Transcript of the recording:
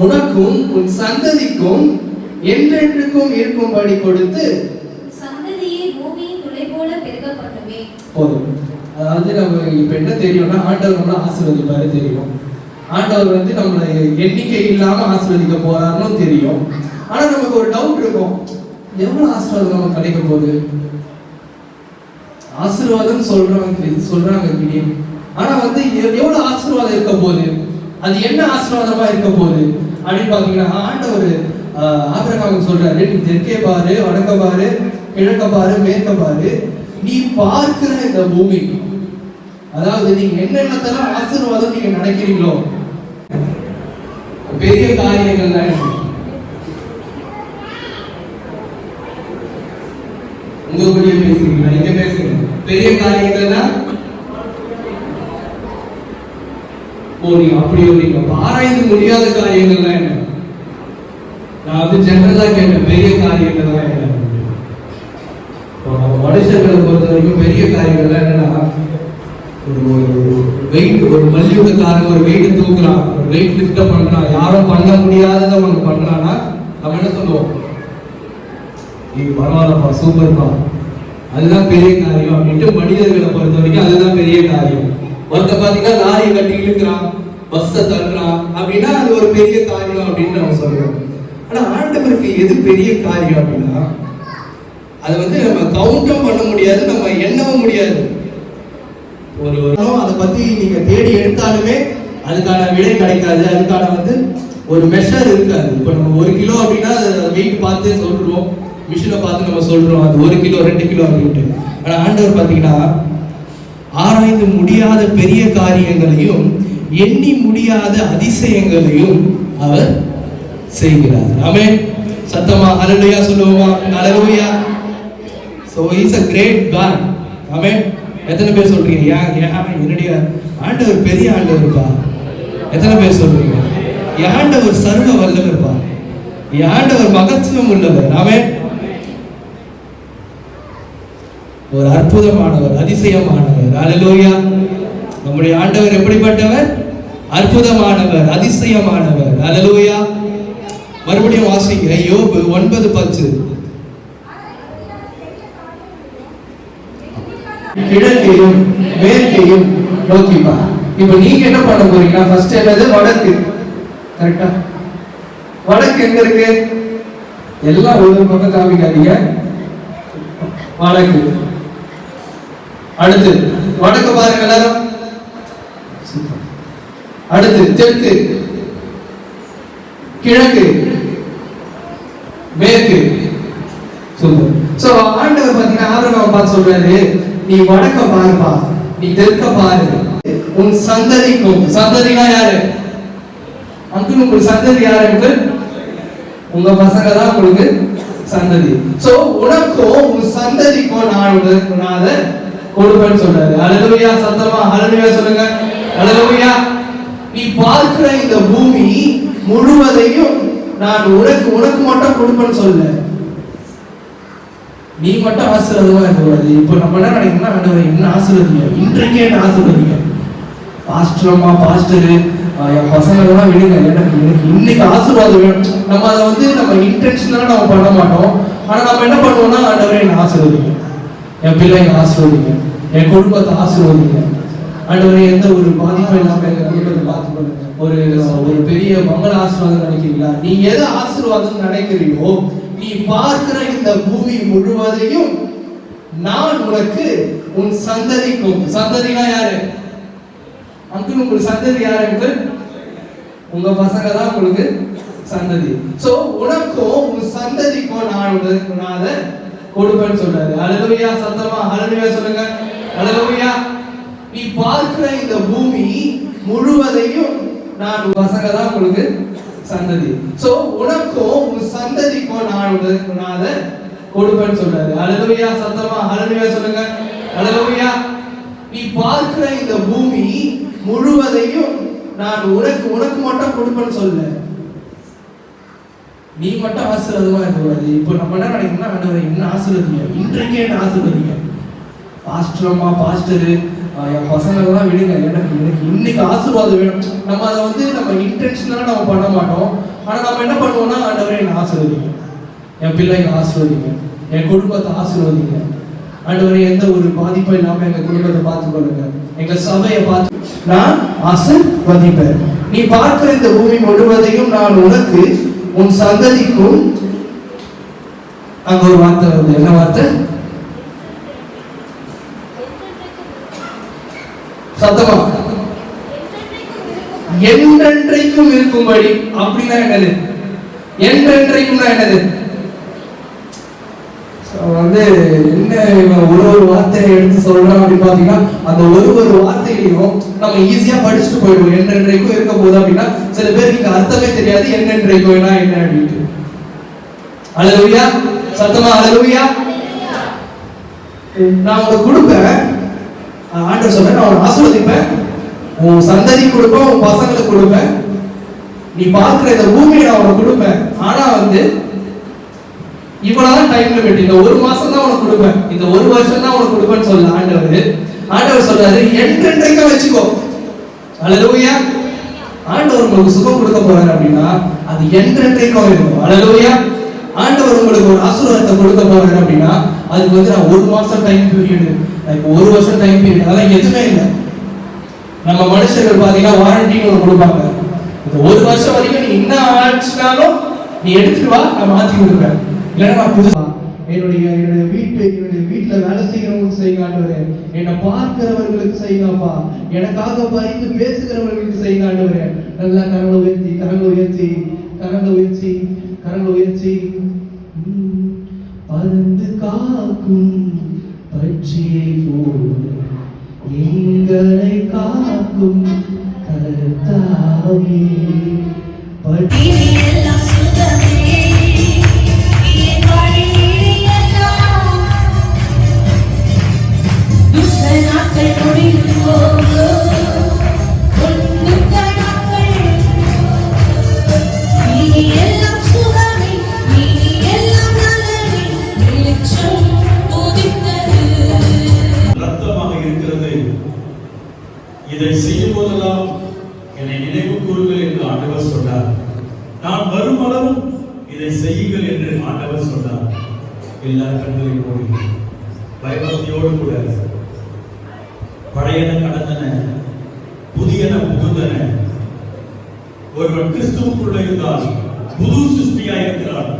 உனக்கும் உன் சந்ததிக்கும் என்றென்றுக்கும் இருக்கும்படி கொடுத்து சந்ததியை பூமியின் துளை போல பெருக பண்ணுவேன். போதும். அதாவது நம்ம இப்ப என்ன தெரியும்னா, ஆண்டவர் நம்மளை ஆசீர்வதிப்பாரு தெரியும். ஆண்டவர் வந்து நம்மளை எண்ணிக்கை இல்லாம ஆசீர்வதிக்க போறாருன்னு தெரியும். ஆனா நமக்கு ஒரு டவுட் இருக்கும், எவ்வளவு ஆசீர்வாதம் நமக்கு கிடைக்க போகுது? ஆசீர்வாதம் சொல்றாங்க திடீர்னு, ஆனா வந்து எவ்வளவு ஆசீர்வாதம் இருக்க போகுது, அது என்ன ஆசீர்வாதமா இருக்க போகுது அப்படின்னு பாத்தீங்கன்னா, ஆண்டவர் ஆபிரகாமுக்கு சொல்றாரு, நீ தெற்கே பாரு, வடக்க பாரு, கிழக்க பாரு, மேற்க பாரு, நீ பார்க்கிற இந்த பூமி, அதாவது நீங்க என்னென்னதெல்லாம் ஆசீர்வாதம் நீங்க நினைக்கிறீங்களோ பெரிய காரியங்கள் தான். உங்களுடைய பேசுறீங்களா? இங்க பேசுங்க. பெரிய காரியங்கள் தான் போறீங்க. அப்படி வரீங்க. ஆராய்ந்து முடியாத காரியங்கள் தான் என்ன? நான் வந்து ஜெனரலா கேட்டேன், பெரிய காரியங்கள் தான் என்ன? நம்ம மனுஷர்களை பொறுத்த வரைக்கும் பெரிய காரியங்கள் தான் என்னன்னா, ஒரு மல்யுத்தக்காரன் ஒரு வெயிட் தூக்குறான், ஒரு வெயிட் லிஃப்ட் பண்றான், யாரும் பண்ண முடியாததை ஒண்ணு பண்றான்னா நம்ம என்ன சொல்லுவோம்? நீ பரவாயில்லப்பா, சூப்பர்ப்பா, அதுதான் பெரிய காரியம் அப்படின்ட்டு மனிதர்களை பொறுத்த வரைக்கும் அதுதான் பெரிய காரியம். ஒருத்த பாத்தீங்கன்னா லாரியை கட்டி இழுக்கிறான், பஸ்ஸை தள்ளுறான் அப்படின்னா அது ஒரு பெரிய காரியம் அப்படின்னு நம்ம சொல்றோம். ஆனா ஆண்டவருக்கு எது பெரிய காரியம் அப்படின்னா, அதை வந்து நம்ம கவுண்டும் பண்ண முடியாது, நம்ம எண்ணவும் முடியாது. ஒரு அதை பத்தி நீங்க தேடி எடுத்தாலுமே அதுக்கான விலை கிடைக்காது, அதுக்கான வந்து ஒரு மெஷர் இருக்காது. இப்போ நம்ம 1 கிலோ அப்படின்னா வெயிட் பார்த்து சொல்றோம், மிஷினை பார்த்து நம்ம சொல்றோம் அது 1 கிலோ 2 கிலோ அப்படின்ட்டு. ஆனா ஆண்டவர் பாத்தீங்கன்னா ஆராய்ந்து முடியாத பெரிய காரியங்களையும் எண்ணி முடியாத அதிசயங்களையும் அவர் செய்கிறார். ஆமென். சத்தமா ஹல்லேலூயா சொல்லுவோமா? ஹல்லேலூயா. So he is a great God. ஆமென். எத்தனை பேர் சொல்றீங்க என்னுடைய ஆண்டவர் பெரிய ஆண்டவர்ப்பா? எத்தனை பேர் சொல்றீங்க? என் ஆண்டவர் சர்வ வல்லவர்ப்பா, என் ஆண்டவர் மகத்துவம் உள்ளவர். ஆமென். ஒரு அற்புதமானவர், அதிசயமானவர். ஹல்லேலூயா. நம்முடைய ஆண்டவர் எப்படிப்பட்டவர்? அற்புதமானவர், அதிசயமானவர். ஹல்லேலூயா. மறுபடியும் வாசிங்க, யோபு 9:10. கிழக்கையும் மேற்கையும் நோக்கி பார். இப்ப நீங்க என்ன பண்ண போறீங்கன்னா, ஃபர்ஸ்ட் என்னது? வடக்கு. கரெக்டா? வடக்கு எங்க இருக்கு? எல்லாம் ஒரு பக்கம் காமிக்காதீங்க. வடக்கு. அடுத்து வடக்கு பாருங்க எல்லாரும். அடுத்து தெற்கு, கிழக்கு, மேற்கு. சூப்பர். சோ ஆண்டவர் பாத்தீங்கன்னா ஆபிரகாம் பார்த்து சொல்றாரு, நீ வடக்க பாருப்பா, நீ தெற்க பாரு, உன் சந்ததிக்கும். சந்ததினா யாரு? அங்கிள் உங்களுக்கு சந்ததி யாரு? உங்க பசங்க தான் உங்களுக்கு சந்ததி. சோ உனக்கும் உன் சந்ததிக்கும் நான் அதை கொடுப்பேன்னு சொல்றாரு. ஹல்லேலூயா. சத்தமா ஹல்லேலூயா சொல்லுங்க. ஹல்லேலூயா. நீ பார்க்கிற இந்த பூமி முழுவதையும் நான் உனக்கு மட்டும் கொடுப்பேன்னு சொல்ல, நீ மட்டும் ஆசீர்வாதமா இருக்கக்கூடாது. இப்போ நம்ம என்ன நினைக்கணும்னா, ஆண்டவரே என்ன ஆசீர்வதிங்க, இன்றைக்கே என்ன ஆசீர்வதிங்க. பாஸ்டர்மா, பாஸ்டரு, என் பசங்களெல்லாம் விடுங்க, எனக்கு இன்னைக்கு ஆசீர்வாதம் வேணும். நம்ம அதை வந்து நம்ம இன்டென்ஷனலா நம்ம பண்ண மாட்டோம். ஆனா நம்ம என்ன பண்ணுவோம்னா, ஆண்டவரே என்ன ஆசீர்வதிங்க, என் பிள்ளைங்க ஆசீர்வதிங்க, என் குடும்பத்தை ஆசீர்வதிங்க. ஆண்டவரே எந்த ஒரு பாதிப்பும் இல்லாம எங்க குடும்பத்தை பார்த்துக்கொள்ளுங்க. ஒரு பெரிய மங்கள ஆசீர்வாதம் நினைக்கிறீங்களா? நீ எதை ஆசீர்வாதம் நினைக்கிறீங்களோ, நீ பார்க்கிற இந்த பூமி முழுவதையும் நான் உனக்கு உன் சந்ததிக்கும். சந்ததினா யாரு? அங்கிள் உங்களுக்கு சந்ததி யாரு? உங்க பசங்க தான் உங்களுக்கு சந்ததி. சோ உனக்கும் உன் சந்ததிக்கும் நான் அதை கொடுப்பேன்னு சொல்றாரு. ஹல்லேலூயா. சத்தமா ஹல்லேலூயா சொல்லுங்க. ஹல்லேலூயா. நீ பார்க்கிற இந்த பூமி முழுவதையும் நான் பசங்க தான் உங்களுக்கு சந்ததி. சோ உனக்கும் உன் சந்ததிக்கும் நான் அதை கொடுப்பேன்னு சொல்றாரு. ஹல்லேலூயா. சத்தமா ஹல்லேலூயா சொல்லுங்க. ஹல்லேலூயா. நீ பார்க்கிற இந்த பூமி முழுவதையும் நான் உனக்கு மட்டும் கொடுப்பேன்னு சொல்ல, நீ மட்டும் ஆசீர்வாதமா இருக்கக்கூடாது. இப்போ நம்ம என்ன நினைக்கணும்னா, ஆண்டவரே என்ன ஆசீர்வதிங்க, இன்றைக்கே என்ன ஆசீர்வதிங்க. பாஸ்டர்மா, பாஸ்டரு, என் பசங்களெல்லாம் விடுங்க, எனக்கு எனக்கு இன்னைக்கு ஆசீர்வாதம் வேணும். நம்ம அதை வந்து நம்ம இன்டென்ஷனலாக நம்ம பண்ண மாட்டோம். ஆனால் நம்ம என்ன பண்ணுவோம்னா, ஆண்டவரே என்னை ஆசீர்வதிங்க, என் பிள்ளைங்களை ஆசீர்வதிங்க, என் குடும்பத்தை ஆசீர்வதிங்க, ஆண்டவரே எந்த ஒரு பாதிப்பும் இல்லாமல் எங்கள் குடும்பத்தை பார்த்துக்கொள்ளுங்க, எங்கள் சபையை பார்த்து நான் ஆசீர்வதிப்பேன். நீ பார்க்கிற இந்த பூமி முழுவதையும் நான் உனக்கு உன் சந்ததிக்கும். அங்க ஒரு வார்த்தை வருது, என்ன வார்த்தை? சத்தமா, என்றென்றைக்கும் இருக்கும்படி. அப்படின்னா என்னது? என்றென்றைக்கும்னா என்னது? வந்து என்ன ஒரு வார்த்தையை எடுத்து சொல்றோம் அப்படின்னு பாத்தீங்கன்னா, அந்த ஒரு வார்த்தையிலையும் நம்ம ஈஸியா படிச்சுட்டு போயிடுவோம். என்றென்றைக்கும் இருக்க போது அப்படின்னா சில பேருக்கு இங்க அர்த்தமே தெரியாது என்றென்றைக்கும் என்ன அப்படின்ட்டு. அல்லேலூயா, சத்தமா அல்லேலூயா. நான் உனக்கு கொடுப்பேன், ஆண்டவர் சொல்றேன், நான் உன்னை ஆசீர்வதிப்பேன், உன் சந்ததி கொடுப்பேன், உன் பசங்களுக்கு கொடுப்பேன், நீ பார்க்கிற இந்த பூமியை நான் உனக்கு கொடுப்பேன். ஆனா வந்து இவ்வளவுதான் டைம் லிமிட், இந்த ஒரு மாசம் தான் உனக்கு கொடுப்பேன், இந்த ஒரு வருஷம் தான் உனக்கு கொடுப்பேன்னு சொல்ல ஆண்டவர் சொல்றாரு, என்றென்றைக்கும் வச்சுக்கோ. அல்லேலூயா. ஆண்டவர் உங்களுக்கு சுகம் கொடுக்க போறாரு அப்படின்னா அது என்றென்றைக்கும் இருக்கும். அல்லேலூயா. ஆண்டவர் உங்களுக்கு ஒரு ஆசீர்வாதத்தை கொடுக்க போறாரு அப்படின்னா அதுக்கு வந்து நான் ஒரு மாசம் டைம் பீரியட், ஒரு வருஷம் டைம் பீரியட், அதெல்லாம் எதுவுமே இல்லை. நம்ம மனுஷர்கள் பாத்தீங்கன்னா வாரண்டின்னு ஒன்று கொடுப்பாங்க. இந்த ஒரு வருஷம் வரைக்கும் நீ என்ன ஆச்சுனாலும் நீ எடுத்துட்டு வா, நான் மாத்தி கொடுப்பேன், இல்லைன்னா நான் புதுசா என்னுடைய வீட்டுல வேலை செய்யறவங்களுக்கு செய்யுங்க ஆண்டவரே, என்னை பார்க்கிறவர்களுக்கு செய்யுங்கப்பா, எனக்காக பரிந்து பேசுகிறவர்களுக்கு செய்யுங்க ஆண்டவரே. நல்லா கரங்களை உயர்த்தி கரங்களை உயர்த்தி கரங்களை உயர்த்தி கரங்களை உயர்த்தி. பறந்து காக்கும் பட்சியை போல் எங்களை காக்கும் கர்த்தாவே. இதை செய்யும் போதெல்லாம் என்னை நினைவு கூறுங்கள் என்று ஆண்டவர் சொன்னார். நான் வரும் அளவும் இதை செய்யுங்கள் என்று ஆண்டவர் சொன்னார். எல்லா கண்களையும் மூடி பயபக்தியோடு கூட பழையன கடந்தன புதியன புகுந்தன. ஒருவன் கிறிஸ்துவுக்குள்ள இருந்தால் புது சிருஷ்டியாய் இருக்கிறான்.